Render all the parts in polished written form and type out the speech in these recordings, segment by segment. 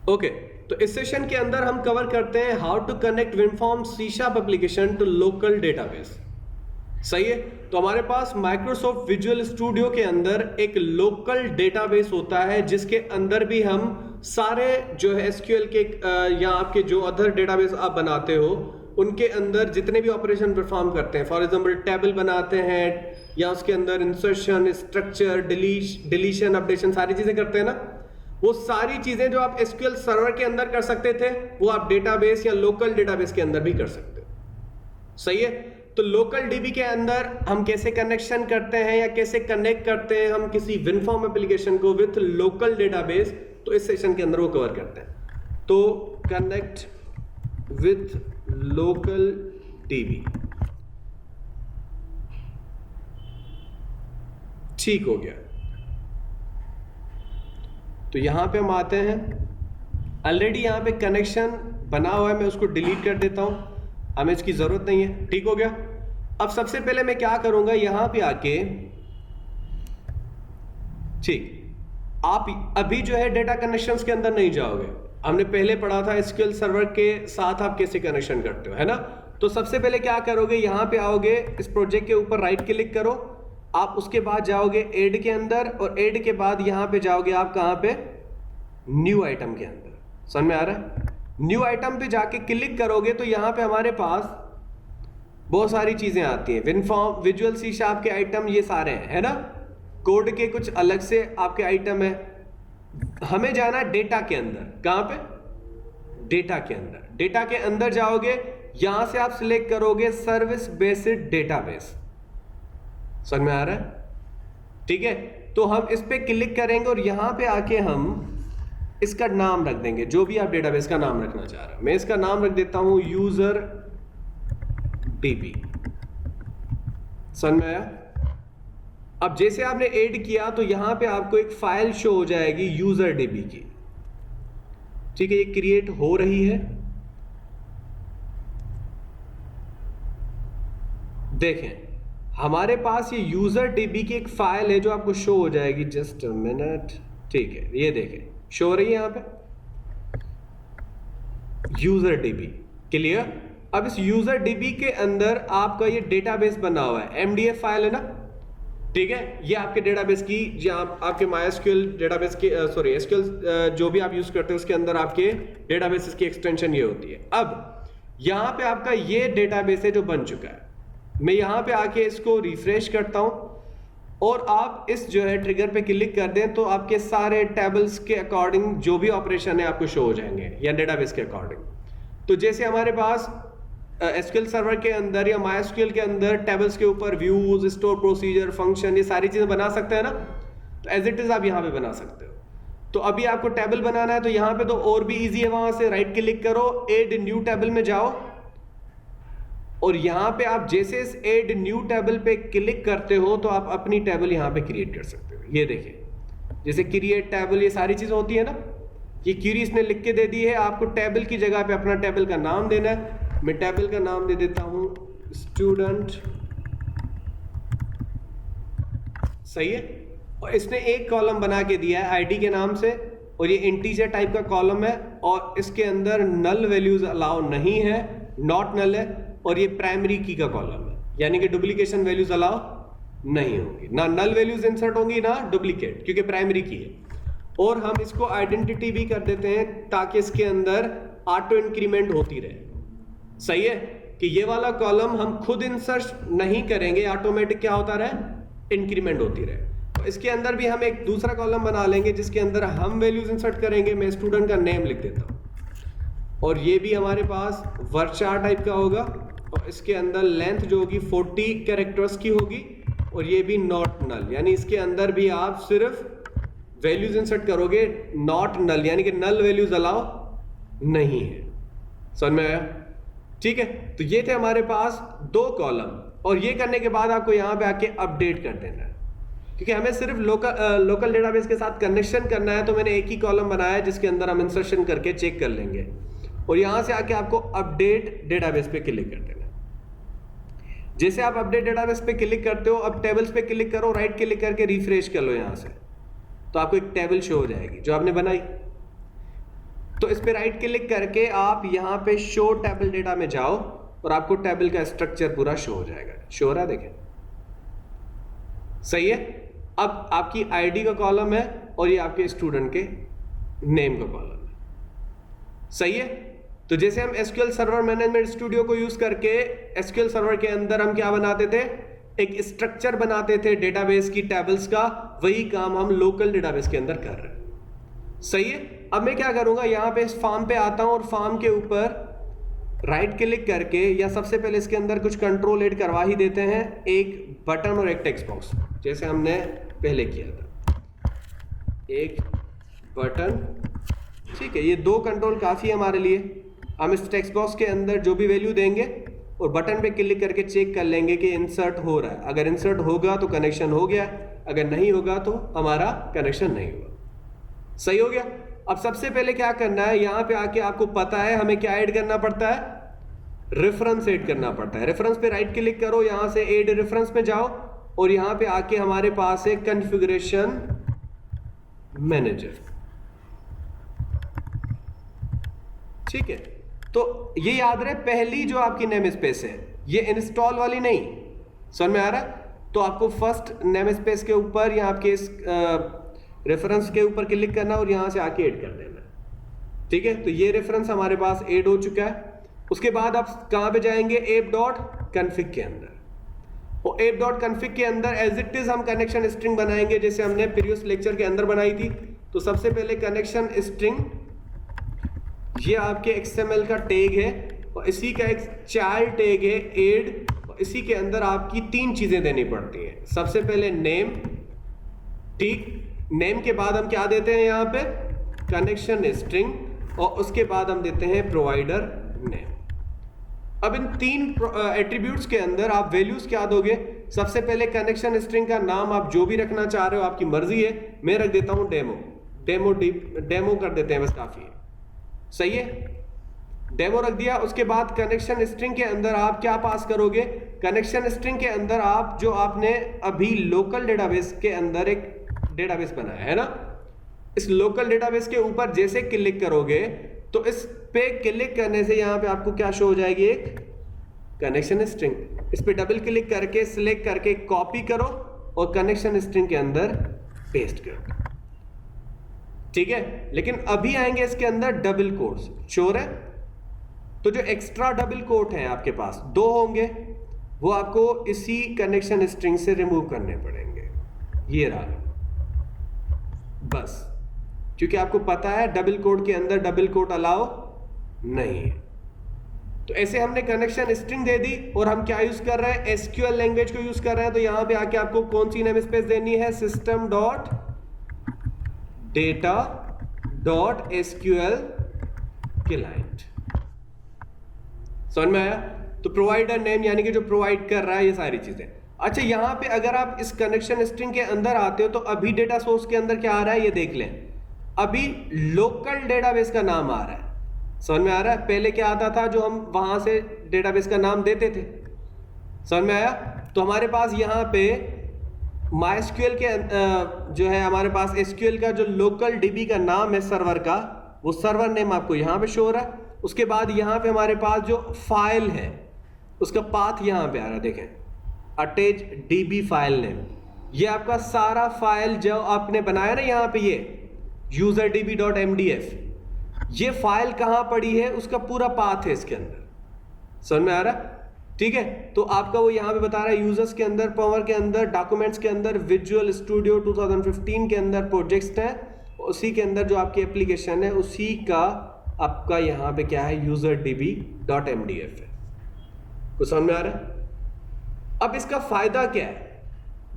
Okay, तो इस session के अंदर हम कवर करते हैं how to connect WinForm C sharp application to local database. सही है। तो हमारे पास माइक्रोसॉफ्ट विजुअल स्टूडियो के अंदर एक लोकल डेटाबेस होता है जिसके अंदर भी हम सारे जो है एसक्यूएल के या आपके जो अदर डेटाबेस आप बनाते हो उनके अंदर जितने भी ऑपरेशन परफॉर्म करते हैं, फॉर एग्जांपल टेबल बनाते हैं या उसके अंदर इंसर्शन, स्ट्रक्चर, डिलीशन, अपडेशन, सारी चीजें करते हैं ना, वो सारी चीजें जो आप एसक्यूएल सर्वर के अंदर कर सकते थे वो आप डेटाबेस या लोकल डेटाबेस के अंदर भी कर सकते हो। सही है। तो लोकल डीबी के अंदर हम कैसे कनेक्शन करते हैं या कैसे कनेक्ट करते हैं हम किसी विनफॉर्म एप्लीकेशन को विथ लोकल डेटाबेस, तो इस सेशन के अंदर वो कवर करते हैं। तो कनेक्ट विथ लोकल डीबी, ठीक हो गया। तो यहां पे हम आते हैं, ऑलरेडी यहां पे कनेक्शन बना हुआ है, मैं उसको डिलीट कर देता हूं, हमें इसकी जरूरत नहीं है। ठीक हो गया। अब सबसे पहले मैं क्या करूंगा, यहां पे आके, ठीक, आप अभी जो है डेटा कनेक्शंस के अंदर नहीं जाओगे, हमने पहले पढ़ा था एसक्यूएल सर्वर के साथ आप कैसे कनेक्शन करते हो, है ना। तो सबसे पहले क्या करोगे, यहां पे आओगे, इस प्रोजेक्ट के ऊपर राइट क्लिक करो, आप उसके बाद जाओगे ऐड के अंदर, और ऐड के बाद यहां पे जाओगे आप कहां पे, न्यू आइटम के अंदर। समझ में आ रहा है। न्यू आइटम पे जाके क्लिक करोगे तो यहां पे हमारे पास बहुत सारी चीजें आती हैं, विनफॉर्म, विजुअल सी शार्प के आइटम, ये सारे हैं, है ना। कोड के कुछ अलग से आपके आइटम है। हमें जाना है डेटा के अंदर। कहां पे, डेटा के अंदर। डेटा के अंदर जाओगे, यहां से आप सिलेक्ट करोगे सर्विस बेस्ड डेटाबेस। समझ में आ रहा है। ठीक है। तो हम इस पे क्लिक करेंगे और यहां पे आके हम इसका नाम रख देंगे, जो भी आप डेटाबेस का नाम रखना चाह रहे हो। मैं इसका नाम रख देता हूं यूजर डीबी। समझ में आया। अब जैसे आपने ऐड किया तो यहां पे आपको एक फाइल शो हो जाएगी यूजर डीबी की। ठीक है, ये क्रिएट हो रही है। देखें, हमारे पास ये यूजर डीबी की एक फाइल है जो आपको शो हो जाएगी। Just a minute. ठीक है, ये देखें, शो हो रही है यहां पे यूजर डीबी। क्लियर। अब इस यूजर डीबी के अंदर आपका ये डेटाबेस बना हुआ है, एमडीएफ फाइल है ना। ठीक है, ये आपके डेटाबेस की, आपके मायस्क्यूएल डेटाबेस के, सॉरी एसक्यूएल जो भी आप यूज करते हैं उसके अंदर आपके डेटाबेस की एक्सटेंशन ये होती है। अब यहां पे आपका ये डेटाबेस है जो बन चुका है। मैं यहां पे आके इसको रिफ्रेश करता हूं और आप इस जो है ट्रिगर पे क्लिक कर दें तो आपके सारे टेबल्स के अकॉर्डिंग जो भी ऑपरेशन है आपको शो हो जाएंगे, या डेटाबेस के अकॉर्डिंग। तो जैसे हमारे पास एसक्यूएल सर्वर के अंदर या मायस्क्यूएल के अंदर टेबल्स के ऊपर व्यूज, स्टोर प्रोसीजर, फंक्शन, ये सारी चीजें बना सकते हैं ना, तो एज इट इज आप यहां पे बना सकते हो। तो अभी आपको टेबल बनाना है तो यहां पे तो और भी इजी है, वहां से राइट क्लिक करो, ऐड न्यू टेबल में जाओ, और यहां पे आप जैसे इस ऐड न्यू टेबल पे क्लिक करते हो तो आप अपनी टेबल यहां पे क्रिएट कर सकते हो। ये देखिए, जैसे क्रिएट टेबल, ये सारी चीजें होती है ना, ये क्यूरी इसने लिख के दे दी है। आपको टेबल की जगह पे अपना टेबल का नाम देना है। मैं टेबल का नाम दे देता हूं स्टूडेंट। सही है। और इसने एक कॉलम बना के दिया है आईडी के नाम से, और ये इंटीजर टाइप का कॉलम है, और इसके अंदर नल वैल्यूज अलाउ नहीं है, नॉट नल है, और ये प्राइमरी की का कॉलम है, यानी कि डुप्लीकेशन वैल्यूज अलाउ नहीं होंगी, ना नल वैल्यूज इंसर्ट होंगी ना डुप्लीकेट, क्योंकि प्राइमरी की है। और हम इसको आइडेंटिटी भी कर देते हैं ताकि इसके अंदर ऑटो इंक्रीमेंट होती रहे। सही है, कि ये वाला कॉलम हम खुद इंसर्ट नहीं करेंगे, ऑटोमेटिक क्या होता रहे, इंक्रीमेंट होती रहे। तो इसके अंदर भी हम एक दूसरा कॉलम बना लेंगे जिसके अंदर हम वैल्यूज इंसर्ट करेंगे। मैं स्टूडेंट का नेम लिख देता हूं, और ये भी हमारे पास वर्चार टाइप का होगा, और इसके अंदर लेंथ जो होगी 40 कैरेक्टर्स की होगी, और ये भी नॉट नल, यानी इसके अंदर भी आप सिर्फ वैल्यूज इंसर्ट करोगे, नॉट नल, यानी कि नल वैल्यूज अलाउ नहीं है। समझ में आया। ठीक है। तो ये थे हमारे पास दो कॉलम, और ये करने के बाद आपको यहां पे आके अपडेट कर देना है, क्योंकि हमें सिर्फ लोकल डेटाबेस के साथ कनेक्शन करना है। तो मैंने एक ही कॉलम बनाया है जिसके अंदर हम इंसर्शन करके चेक कर लेंगे, और यहां से आके आपको अपडेट डेटाबेस पे क्लिक कर देना है। जैसे आप अपडेट डेटाबेस पे क्लिक करते हो, अब टेबल्स पे क्लिक करो, राइट क्लिक करके रिफ्रेश कर लो यहां से, तो आपको एक टेबल शो हो जाएगी जो आपने बनाई। तो इस पे राइट क्लिक करके आप यहां पे शो टेबल डेटा में जाओ और आपको टेबल का स्ट्रक्चर पूरा शो हो जाएगा। शो हो रहा है, देखें, सही है। अब आपकी आईडी का कॉलम है और ये आपके स्टूडेंट के नेम का कॉलम है, सही है। तो जैसे हम एसक्यूएल सर्वर मैनेजमेंट स्टूडियो को यूज करके एसक्यूएल सर्वर के अंदर हम क्या बनाते थे, एक स्ट्रक्चर बनाते थे डेटाबेस की टेबल्स का, वही काम हम लोकल डेटाबेस के अंदर कर रहे हैं, सही है। अब मैं क्या करूंगा, यहां पे इस फॉर्म पे आता हूं और फॉर्म के ऊपर राइट क्लिक करके, या सबसे पहले इसके अंदर कुछ कंट्रोल ऐड करवा ही देते हैं, एक बटन और एक टेक्स्ट बॉक्स, जैसे हमने पहले किया था, एक बटन, ठीक है। ये दो कंट्रोल काफी है हमारे लिए। हम इस टेक्स्ट बॉक्स के अंदर जो भी वैल्यू देंगे और बटन पे क्लिक करके चेक कर लेंगे कि इंसर्ट हो रहा है। अगर इंसर्ट होगा तो कनेक्शन हो गया, अगर नहीं होगा तो हमारा कनेक्शन नहीं हुआ, सही हो गया। अब सबसे पहले क्या करना है, यहां पे आके आपको पता है हमें क्या ऐड करना पड़ता है, रेफरेंस ऐड करना पड़ता है। रेफरेंस पे राइट क्लिक करो, यहां से ऐड रेफरेंस पे जाओ और यहां पे आके हमारे पास है कॉन्फ़िगरेशन मैनेजर, ठीक है। तो ये याद रहे, पहली जो आपकी नेम स्पेस है ये इंस्टॉल वाली नहीं, समझ में आ रहा है। तो आपको फर्स्ट नेम स्पेस के ऊपर या आपके इस रेफरेंस के ऊपर क्लिक करना और यहां से आके ऐड कर देना, ठीक है। तो ये रेफरेंस हमारे पास ऐड हो चुका है। उसके बाद आप कहां पे जाएंगे, app.config के अंदर, और app.config के अंदर एज इट इज हम कनेक्शन स्ट्रिंग बनाएंगे जैसे हमने प्रीवियस लेक्चर के अंदर बनाई थी। तो सबसे पहले कनेक्शन स्ट्रिंग, ये आपके XML का टैग है और इसी का एक चाइल्ड टैग है ऐड, और इसी के अंदर आपकी तीन चीजें देनी पड़ती हैं। सबसे पहले नेम, ठीक, नेम के बाद हम क्या देते हैं यहाँ पे, कनेक्शन स्ट्रिंग, और उसके बाद हम देते हैं प्रोवाइडर नेम। अब इन तीन एट्रीब्यूट्स के अंदर आप वैल्यूज क्या दोगे, सबसे पहले कनेक्शन स्ट्रिंग का नाम आप जो भी रखना चाह रहे हो आपकी मर्जी है, मैं रख देता हूं डेमो कर देते हैं, बस काफी है, सही है। डेमो रख दिया। उसके बाद कनेक्शन स्ट्रिंग के अंदर आप क्या पास करोगे, कनेक्शन स्ट्रिंग के अंदर आप जो आपने अभी लोकल डेटाबेस के अंदर एक डेटाबेस बनाया है ना, इस लोकल डेटाबेस के ऊपर जैसे क्लिक करोगे तो इस पे क्लिक करने से यहां पे आपको क्या शो हो जाएगी, एक कनेक्शन स्ट्रिंग। इस पे डबल क्लिक करके सिलेक्ट करके कॉपी करो और कनेक्शन स्ट्रिंग के अंदर पेस्ट करो, ठीक है। लेकिन अभी आएंगे इसके अंदर डबल कोट्स, श्योर है। तो जो एक्स्ट्रा डबल कोट हैं आपके पास दो होंगे, वो आपको इसी कनेक्शन स्ट्रिंग से रिमूव करने पड़ेंगे, ये रहा, बस, क्योंकि आपको पता है डबल कोट के अंदर डबल कोट अलाउ नहीं है। तो ऐसे हमने कनेक्शन स्ट्रिंग दे दी और हम क्या यूज कर रहे हैं, एसक्यूएल लैंग्वेज को यूज कर रहे हैं। तो यहां पे आके आपको कौन सी नेम स्पेस देनी है, system dot data dot SQL client, समझ में आया। तो प्रोवाइडर नेम यानी कि जो प्रोवाइड कर रहा है ये सारी चीजें। अच्छा, यहां पे अगर आप इस कनेक्शन स्ट्रिंग के अंदर आते हो तो अभी डेटा सोर्स के अंदर क्या आ रहा है ये देख लें, अभी लोकल डेटाबेस का नाम आ रहा है, समझ में आ रहा है। पहले क्या आता था, जो हम वहां से डेटाबेस का नाम देते थे, समझ में आया। तो हमारे पास यहाँ पे MySQL के जो है हमारे पास SQL का जो लोकल DB का नाम है सर्वर का, वो सर्वर नेम आपको यहाँ पे शो हो रहा है। उसके बाद यहाँ पे हमारे पास जो फाइल है उसका पाथ यहाँ पे आ रहा है, देखें, अटैच DB फाइल नेम। ये आपका सारा फाइल जो आपने बनाया ना यहाँ पे, ये userdb.mdf, ये फाइल कहाँ पड़ी है उसका पूरा पाथ है इसके अंदर, समझ में आ रहा है, ठीक है। तो आपका वो यहाँ पे बता रहा है यूजर्स के अंदर, पावर के अंदर, डॉक्यूमेंट्स के अंदर, विजुअल स्टूडियो 2015 के अंदर प्रोजेक्ट्स हैं, उसी के अंदर जो आपकी एप्लीकेशन है उसी का आपका यहाँ पे क्या है, userdb.mdf है। कुछ समझ में आ रहा है। अब इसका फायदा क्या है,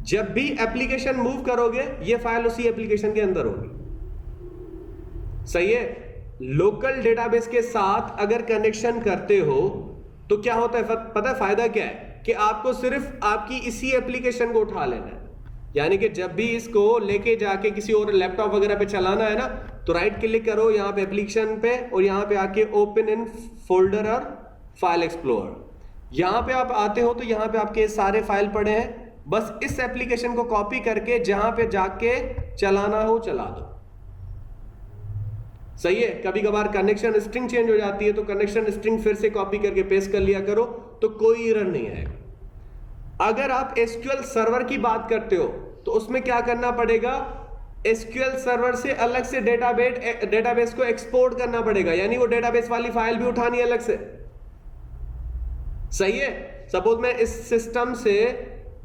जब भी एप्लीकेशन मूव करोगे ये फाइल उसी एप्लीकेशन के अंदर होगी, सही है। लोकल डेटाबेस के साथ अगर कनेक्शन करते हो तो क्या होता है पता है, फायदा क्या है, कि आपको सिर्फ आपकी इसी एप्लीकेशन को उठा लेना है। यानी कि जब भी इसको लेके जाके किसी और लैपटॉप वगैरह पे चलाना है ना, तो राइट क्लिक करो यहाँ पे एप्लीकेशन पे और यहाँ पे आके ओपन इन फोल्डर और फाइल एक्सप्लोरर, यहाँ पे आप आते हो तो यहाँ पे आपके सारे फाइल पड़े हैं, बस इस एप्लीकेशन को कॉपी करके जहां पे जाके चलाना हो चला दो, सही है। कभी कभार कनेक्शन स्ट्रिंग चेंज हो जाती है तो कनेक्शन स्ट्रिंग फिर से कॉपी करके पेस्ट कर लिया करो, तो कोई एरर नहीं आएगा। अगर आप एसक्यूएल सर्वर की बात करते हो तो उसमें क्या करना पड़ेगा, एसक्यूएल सर्वर से अलग से डेटाबेस को एक्सपोर्ट करना पड़ेगा, यानी वो डेटाबेस वाली फाइल भी उठानी है अलग से। सही है। सपोज मैं इस सिस्टम से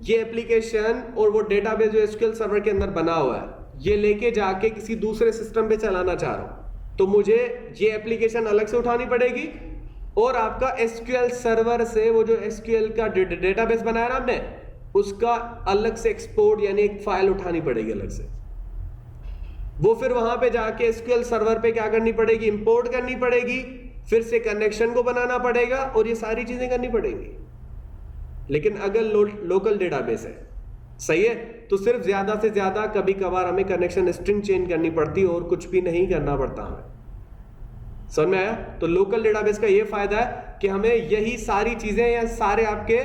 ये एप्लीकेशन और वो डेटाबेस जो एसक्यूएल सर्वर के अंदर बना हुआ है ये लेके जाके किसी दूसरे सिस्टम पे चलाना चाह रहा हूं, तो मुझे ये एप्लीकेशन अलग से उठानी पड़ेगी और आपका एसक्यूएल सर्वर से वो जो एसक्यूएल का डेटाबेस बनाया ना आपने, उसका अलग से एक्सपोर्ट यानी एक फाइल उठानी पड़ेगी अलग से। वो फिर वहां पे जाके एसक्यूएल सर्वर पे क्या करनी पड़ेगी, इंपोर्ट करनी पड़ेगी, फिर से कनेक्शन को बनाना पड़ेगा और ये सारी चीजें करनी पड़ेंगी। लेकिन अगर लोकल डेटाबेस है, सही है, तो सिर्फ ज्यादा से ज्यादा कभी कभार हमें कनेक्शन स्ट्रिंग चेंज करनी पड़ती है और कुछ भी नहीं करना पड़ता हमें। समझ में आया? तो लोकल डेटाबेस का ये फायदा है कि हमें यही सारी चीजें या सारे आपके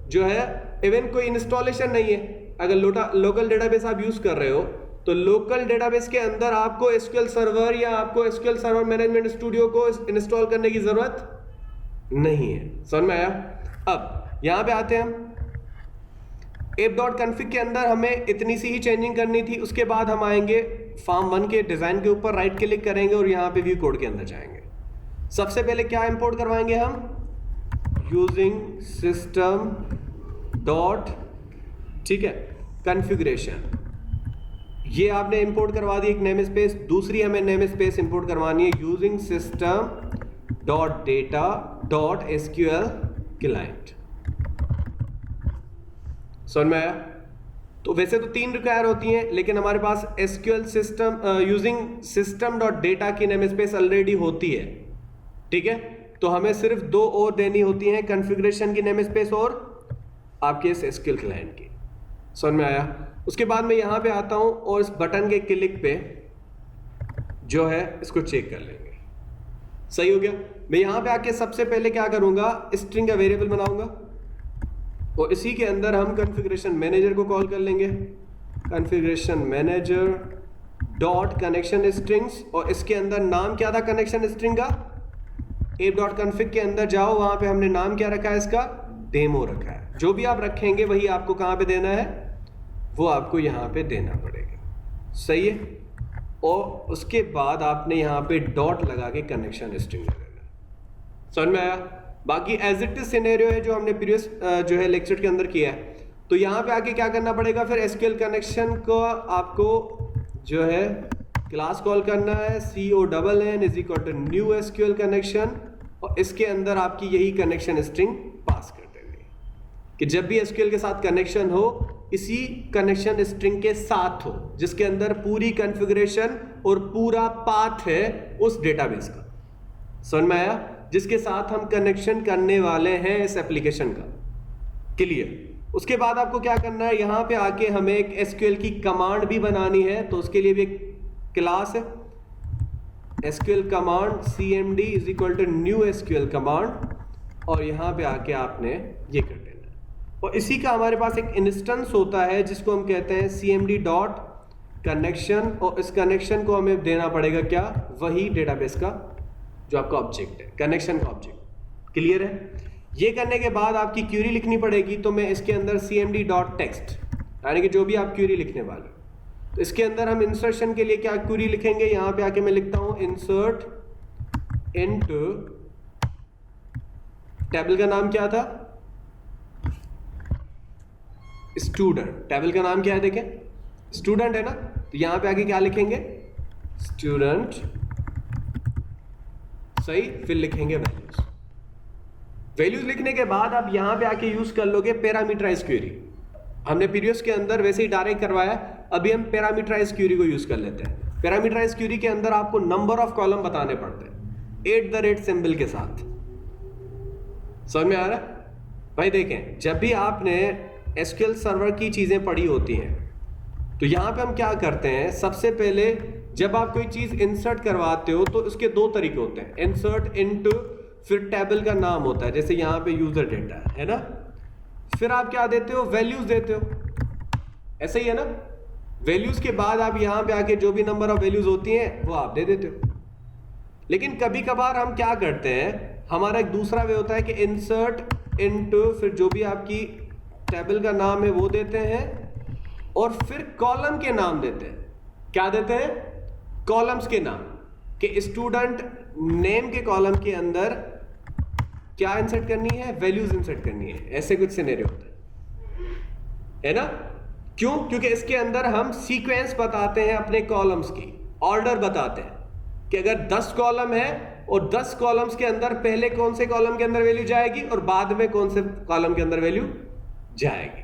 जो है, इवन कोई इंस्टॉलेशन नहीं है। अगर लोकल डेटाबेस आप यूज कर रहे हो तो लोकल डेटाबेस के अंदर आपको एसक्यूएल सर्वर या आपको एसक्यूएल सर्वर मैनेजमेंट स्टूडियो को इंस्टॉल करने की जरूरत नहीं है। समझ में आया? अब यहां पे आते हैं हम app.config के अंदर हमें इतनी सी ही चेंजिंग करनी थी। उसके बाद हम आएंगे फार्म 1 के डिजाइन के ऊपर राइट क्लिक करेंगे और यहां पे व्यू कोड के अंदर जाएंगे। सबसे पहले क्या इंपोर्ट करवाएंगे हम, यूजिंग सिस्टम डॉट, ठीक है, कॉन्फ़िगरेशन। ये आपने इंपोर्ट करवा दी एक नेम स्पेस। दूसरी हमें नेम स्पेस इंपोर्ट करवानी है using system dot data dot SQL client. समझ में आया? तो वैसे तो 3 रिक्वायर होती हैं, लेकिन हमारे पास SQL system using system dot data की नेम स्पेस ऑलरेडी होती है, ठीक है। तो हमें सिर्फ 2 और देनी होती हैं, कॉन्फ़िगरेशन की नेम स्पेस और आपके इस एसक्यूएल क्लाइंट की। समझ में आया? उसके बाद मैं यहां पे आता हूं और इस बटन के क्लिक पे जो है इसको चेक कर लेंगे। सही हो गया। मैं यहां पे आके सबसे पहले क्या करूंगा, स्ट्रिंग का वेरिएबल बनाऊंगा और इसी के अंदर हम कॉन्फ़िगरेशन मैनेजर को कॉल कर लेंगे, configuration manager dot connection strings. और इसके अंदर नाम क्या था कनेक्शन स्ट्रिंग का, app.config के अंदर जाओ, वहां पे हमने नाम क्या रखा है इसका, डेमो रखा है। जो भी आप रखेंगे वही आपको कहां पे देना है, वो आपको यहां पे देना पड़ेगा। सही है। और उसके बाद आपने यहां पे डॉट लगा के कनेक्शन स्ट्रिंग लगाना। समझ में आया? बाकी एज इट इज सिनेरियो है जो हमने प्रीवियस जो है लेक्चर के अंदर किया है। तो यहां पे आके क्या करना पड़ेगा, फिर एसक्यूएल कनेक्शन को आपको जो है क्लास कॉल करना है, CONN is equal to new SQL connection, और इसके अंदर आपकी यही कनेक्शन स्ट्रिंग पास कर देंगे कि जब भी एसक्यूएल के साथ कनेक्शन हो, इसी कनेक्शन स्ट्रिंग के साथ हो जिसके अंदर पूरी कॉन्फ़िगरेशन और पूरा पाथ है उस डेटाबेस का। समझ में आया? जिसके साथ हम कनेक्शन करने वाले हैं इस एप्लीकेशन का। क्लियर? उसके बाद आपको क्या करना है, यहां पे आके हमें एक एसक्यूएल की कमांड भी बनानी है। तो उसके लिए भी एक क्लास है SQL command cmd is equal to new SQL command, और यहां पे आके आपने ये कर देना है। और इसी का हमारे पास एक इंस्टेंस होता है जिसको हम कहते हैं cmd डॉट कनेक्शन, और इस कनेक्शन को हमें देना पड़ेगा क्या, वही डेटाबेस का जो आपका ऑब्जेक्ट है, कनेक्शन का ऑब्जेक्ट। क्लियर है? ये करने के बाद आपकी क्यूरी लिखनी पड़ेगी। तो मैं इसके अंदर cmd डॉट टेक्स्ट, यानी कि जो भी आप क्यूरी लिखने वाले, तो इसके अंदर हम इंसर्शन के लिए क्या क्यूरी लिखेंगे, यहां पे आके मैं लिखता हूं इंसर्ट इनटू, टेबल का नाम क्या था, स्टूडेंट। टेबल का नाम क्या है, देखें स्टूडेंट है ना। तो यहां पे आके क्या लिखेंगे, स्टूडेंट, सही। फिर लिखेंगे वैल्यूज। वैल्यूज लिखने के बाद आप यहां पे आके यूज कर लोगे पैरामीटराइज क्वेरी। हमने प्रीवियस के अंदर वैसे ही डायरेक्ट करवाया, अभी हम पैरामीटराइज क्वेरी को यूज कर लेते हैं। पैरामीटराइज क्वेरी के अंदर आपको नंबर ऑफ कॉलम बताने पड़ते हैं @ सिंबल के साथ। समझ में आ रहा है भाई? देखें, जब भी आपने एसक्यूएल सर्वर की चीजें पढ़ी होती हैं तो यहां पे हम क्या करते हैं, सबसे पहले जब आप कोई चीज इंसर्ट करवाते हो तो उसके 2 तरीके होते हैं, इंसर्ट इनटू, फिर टेबल का नाम होता है, जैसे यहां पे यूजर डेटा है ना, फिर आप क्या देते हो, वैल्यूज देते हो, ऐसा ही है ना। वैल्यूज के बाद आप यहां पे आके जो भी नंबर ऑफ वैल्यूज होती हैं वो आप दे देते हो। लेकिन कभी कभार हम क्या करते हैं, हमारा एक दूसरा वे होता है कि इंसर्ट इनटू, फिर जो भी आपकी टेबल का नाम है वो देते हैं और फिर कॉलम के नाम देते हैं। क्या देते हैं? कॉलम्स के नाम, कि स्टूडेंट नेम के कॉलम के अंदर क्या इंसर्ट करनी है, वैल्यूज इंसर्ट करनी है। ऐसे कुछ सिनेरियो होता है ना? क्यों? क्योंकि इसके अंदर हम सीक्वेंस बताते हैं अपने कॉलम्स की, ऑर्डर बताते हैं कि अगर 10 कॉलम है और 10 कॉलम्स के अंदर पहले कौन से कॉलम के अंदर वैल्यू जाएगी और बाद में कौन से कॉलम के अंदर वैल्यू जाएगी।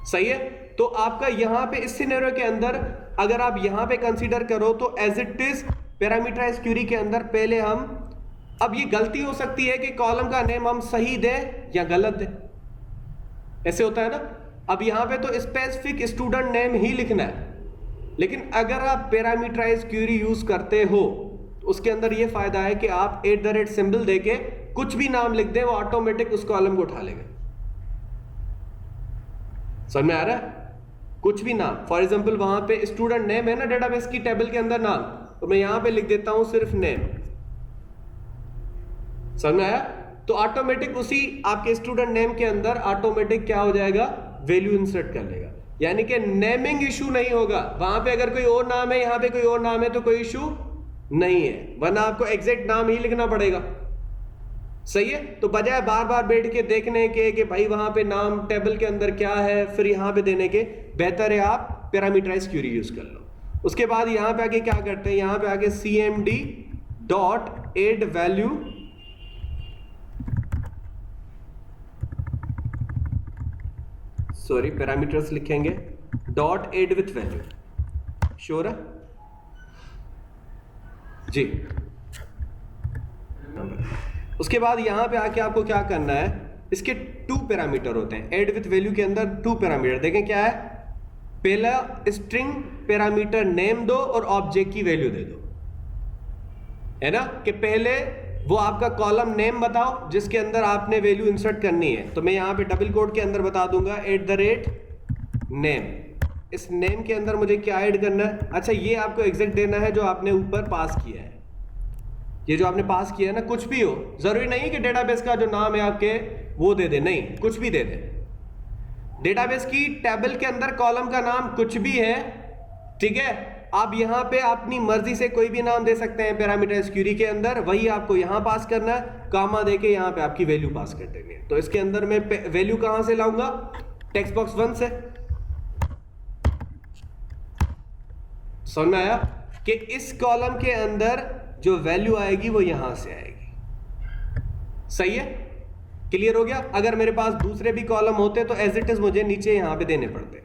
सही है? तो आपका यहां पे इस सिनेरियो के अंदर अगर आप यहां पे कंसीडर करो तो as it is parameterised query के अंदर पहले हम, अब ये गलती हो सकती है कि कॉलम का नेम हम सही दें या गलत दें, ऐसे होता है ना। अब यहां पे तो स्पेसिफिक स्टूडेंट नेम ही लिखना है, लेकिन अगर आप पैरामीटराइज्ड क्वेरी यूज करते हो तो उसके अंदर ये फायदा है कि आप @ सिंबल देके कुछ भी नाम लिख दें, वो ऑटोमेटिक उस कॉलम को उठा लेगा। समझ में आ रहा है? कुछ भी नाम, फॉर एग्जांपल वहां पे स्टूडेंट नेम है ना डेटाबेस की टेबल के अंदर नाम, तो मैं यहां पे लिख देता हूं सिर्फ नेम। समझ में आया? तो ऑटोमेटिक उसी आपके स्टूडेंट नेम के अंदर ऑटोमेटिक क्या हो जाएगा, वैल्यू इंसर्ट कर लेगा। यानी कि नेमिंग इशू नहीं होगा। वहां पे अगर कोई और नाम है, यहां पे कोई और नाम है, तो कोई इशू नहीं है, वरना आपको एग्जैक्ट नाम ही लिखना पड़ेगा। सही है? तो बजाय बार बार बैठ के देखने के कि भाई वहां पे नाम टेबल के अंदर क्या है फिर यहां पे देने के, बेहतर है आप पैरामीटराइज्ड क्वेरी यूज कर लो। उसके बाद यहां पे आके क्या करते हैं, यहां पे आके cmd dot add value, sorry parameters लिखेंगे, dot add with value. Sure है जी? उसके बाद यहां पे आके आपको क्या करना है, इसके 2 पैरामीटर होते हैं एड विथ वैल्यू के अंदर। 2 पैरामीटर देखें क्या है, पहला स्ट्रिंग पैरामीटर नेम दो और ऑब्जेक्ट की वैल्यू दे दो, है ना, कि पहले वो आपका कॉलम नेम बताओ जिसके अंदर आपने वैल्यू इंसर्ट करनी है। तो मैं यहां पे डबल कोट के अंदर बता दूंगा @नेम। इस नेम के अंदर मुझे क्या ऐड करना है, अच्छा ये आपको एग्जैक्ट देना है जो आपने ऊपर पास किया है। ये जो आपने पास किया है ना, कुछ भी हो, जरूरी नहीं कि डेटाबेस का जो नाम है आपके वो दे दे, नहीं, कुछ भी दे दे। डेटाबेस की टेबल के अंदर कॉलम का नाम कुछ भी है, ठीक है, आप यहां पे अपनी मर्जी से कोई भी नाम दे सकते हैं पैरामीटराइज्ड क्वेरी के अंदर, वही आपको यहां पास करना है, कामा देके यहां पे आपकी वैल्यू पास कर देनी है। तो इसके अंदर मैं वैल्यू कहां से लाऊंगा, टेक्स्ट बॉक्स 1 से। समझ में आया कि इस कॉलम के अंदर जो वैल्यू आएगी वो यहां से आएगी। सही है? क्लियर हो गया? अगर मेरे पास दूसरे भी कॉलम होते तो एज इट इज मुझे नीचे यहां पे देने पड़ते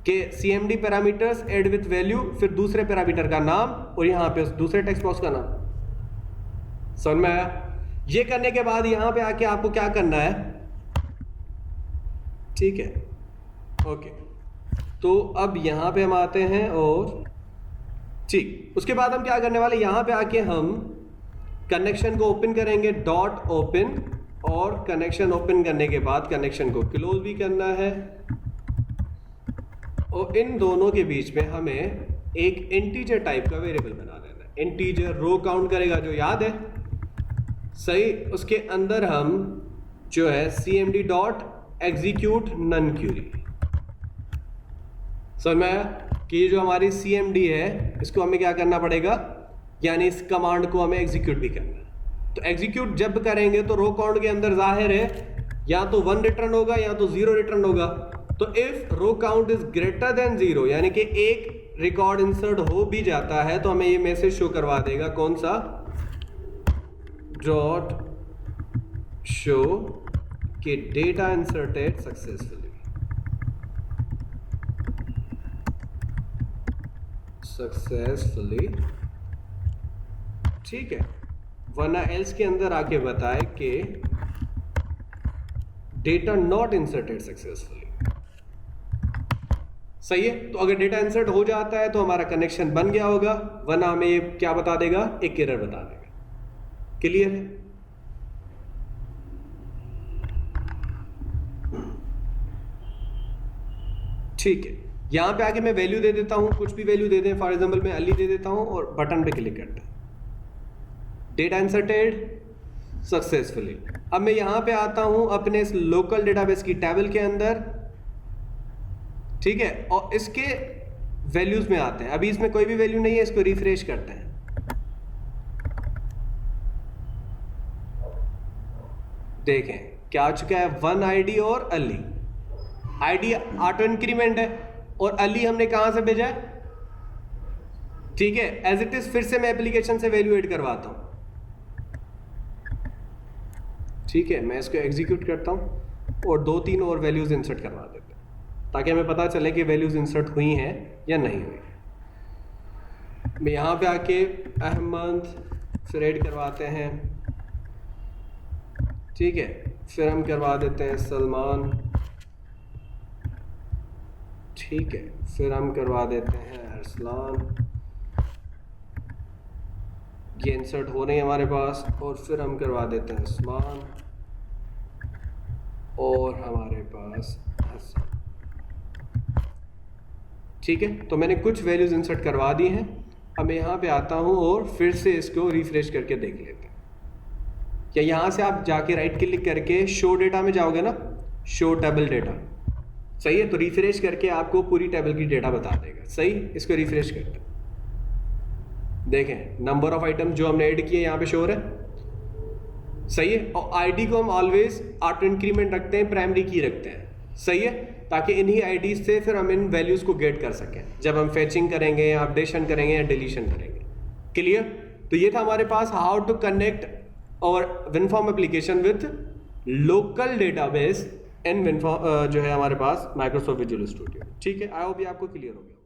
कि cmd parameters add with value, फिर दूसरे पैरामीटर का नाम और यहां पे उस दूसरे टेक्स्ट बॉक्स का नाम। समझ में आया? ये करने के बाद यहां पे आके आपको क्या करना है, ठीक है, ओके। तो अब यहां पे हम आते हैं और ठीक, उसके बाद हम क्या करने वाले, यहां पे आके हम कनेक्शन को ओपन करेंगे, डॉट ओपन, और कनेक्शन ओपन करने के बाद कनेक्शन को क्लोज भी करना है, और इन दोनों के बीच में हमें एक इंटीजर टाइप का वेरिएबल बना देना है। इंटीजर रो काउंट करेगा, जो याद है, सही। उसके अंदर हम जो है cmd dot execute non query. समझ में आया कि ये जो हमारी cmd है इसको हमें क्या करना पड़ेगा, यानी इस कमांड को हमें एग्जीक्यूट भी करना है। तो एग्जीक्यूट जब करेंगे तो रो काउंट के अंदर जाहिर है या तो 1 रिटर्न होगा या तो 0 रिटर्न होगा। तो if row count is greater than 0, यानी कि एक रिकॉर्ड इंसर्ट हो भी जाता है, तो हमें ये मैसेज शो करवा देगा, कौन सा, डॉट शो कि डेटा इंसर्टेड सक्सेसफुली। ठीक है, वरना एल्स के अंदर आके बताए कि डेटा नॉट इंसर्टेड सक्सेसफुली। सही है? तो अगर डेटा इंसर्ट हो जाता है तो हमारा कनेक्शन बन गया होगा, वरना हमें ये क्या बता देगा, एक एरर बता देगा। क्लियर है? ठीक है, यहां पे आके मैं वैल्यू दे देता हूं, कुछ भी वैल्यू दे दें, फॉर एग्जांपल मैं अली दे देता हूं और बटन पे क्लिक करता हूं। Data inserted successfully. अब मैं यहां पे आता हूं अपने इस लोकल डेटाबेस की टेबल के अंदर, ठीक है, और इसके वैल्यूज में आते हैं। अभी इसमें कोई भी वैल्यू नहीं है, इसको रिफ्रेश करते हैं। देखें क्या आ चुका है, 1 आईडी और अली। आईडी ऑटो इंक्रीमेंट है और अली हमने कहां से भेजा है, ठीक है, एज इट इज फिर से मैं एप्लीकेशन से वैल्यू ऐड करवाता हूं, ठीक है। मैं इसको एग्जीक्यूट करता हूं और 2-3 और वैल्यूज इंसर्ट करवा देते हैं ताकि हमें पता चले कि वैल्यूज इंसर्ट हुई हैं या नहीं हुई। मैं यहां पे आके अहमद फिर ऐड करवाते हैं, ठीक है, फिर हम करवा देते हैं सलमान, ठीक है, फिर हम करवा देते हैं अरसलान। ये इंसर्ट हो रही है हमारे पास, और फिर हम करवा देते हैं उस्मान, और हमारे पास हसन, ठीक है। तो मैंने कुछ वैल्यूज इंसर्ट करवा दी हैं। अब मैं यहाँ पे आता हूँ और फिर से इसको रिफ्रेश करके देख लेते हैं। क्या यहाँ से आप जाके राइट क्लिक करके शो डेटा में जाओगे ना, शो टेबल डेटा, सही है, तो रिफ्रेश करके आपको पूरी टेबल की डेटा बता देगा, सही। इसको रिफ्रेश करते हैं, देखें नंबर ऑफ आइटम जो हमने ऐड किए यहाँ पे शो हो रहा है, सही है। और आईडी को हम ऑलवेज ऑटो इंक्रीमेंट रखते हैं, प्राइमरी की रखते हैं, सही है, ताकि इन्हीं आईडीज से फिर हम इन वैल्यूज को गेट कर सकें जब हम फेचिंग करेंगे या अपडेशन करेंगे या डिलीशन करेंगे। क्लियर। तो ये था हमारे पास हाउ टू कनेक्ट और WinForm application with local database in WinForm जो है हमारे पास माइक्रोसॉफ्ट विजुअल स्टूडियो, ठीक है। आई होप ये आपको क्लियर हो गया।